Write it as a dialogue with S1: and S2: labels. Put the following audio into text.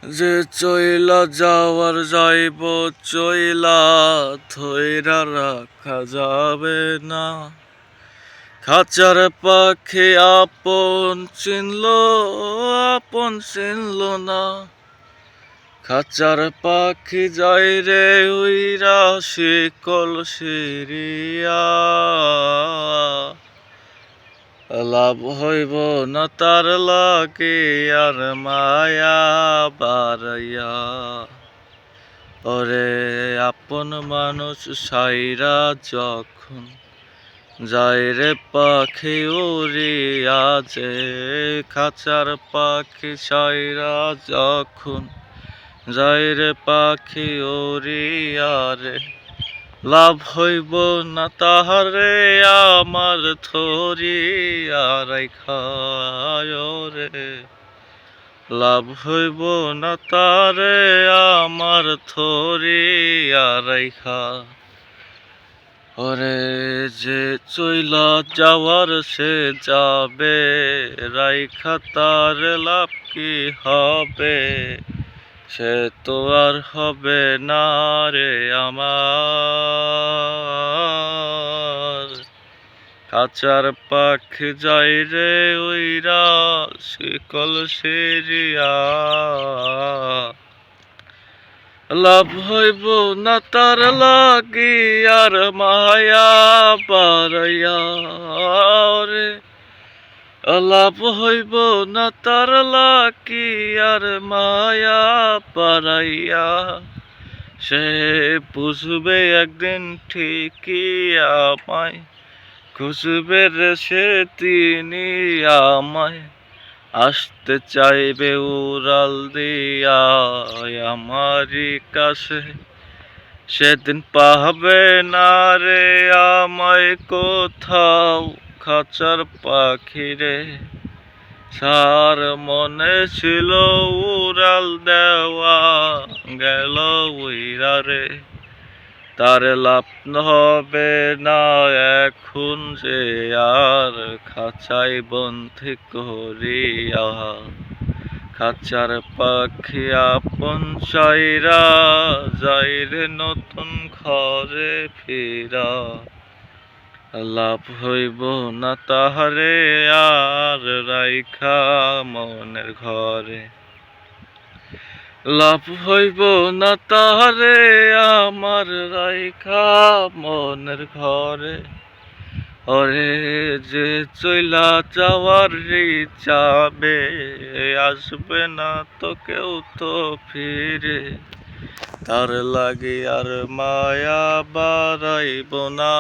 S1: যে চইলা যাওয়ার যাইব চইলা ধইরা রাখা যাবে না। খাঁচার পাখি আপন চিনল না। খাঁচার পাখি যাই রে উইরা শিকল সিরিয়া। লাভ হইব না তার লাগে আর মায়া বাড়াইয়া। ওরে আপন মানুষ সাইরা যখন যাই রে পাখি উড়িয়া যে। খাঁচার পাখি সাইরা যখন যাই রে পাখি উড়িয়া রে। লাভ হইব না তাহারে আমার ধরিয়া রাইখা রে। লাভ হইব না তারে আমার ধরিয়া রাইখা। ওরে যে চইলা যাওয়ার সে যাবে রাইখা তার লাভ কি হবে। সে তো আর হবে না রে আমার। খাঁচার পাখি যাই রে উইরা শিকল সিরিয়া। লাভ হইব না তার লাগি আর মায়া বাড়াইয়া রে। লাভ হইব না তার লাগি আর মায়া বাড়াইয়া। সে বুঝবে একদিন ঠিকই আমায়, খুঁজবে রে সে তিনি আমায়। আসতে চাইবে উড়াল দিয়া আমারই কাছে। সেদিন পাবে না রে আমায় কোথাও খাঁচার পাখি রে। সার মনে ছিল উড়াল দেওয়া গেল উইরা রে। তার লাভ হবে না এখন যে আর খাঁচাই বন্দি করিয়া। খাঁচার পাখি আপন সাইরা যাই রে নতুন ঘরে ফিরা। লাভ হইব না তাহারে আর রাইখা মনের ঘরে। লাভ হইব না তাহারে আমার রাইখা মনের ঘরে। ওরে যে চইলা যাওয়ার যাবে আসবে না তো কেউ তো ফিরে। তার লাগে আর মায়া বাড়াইব না।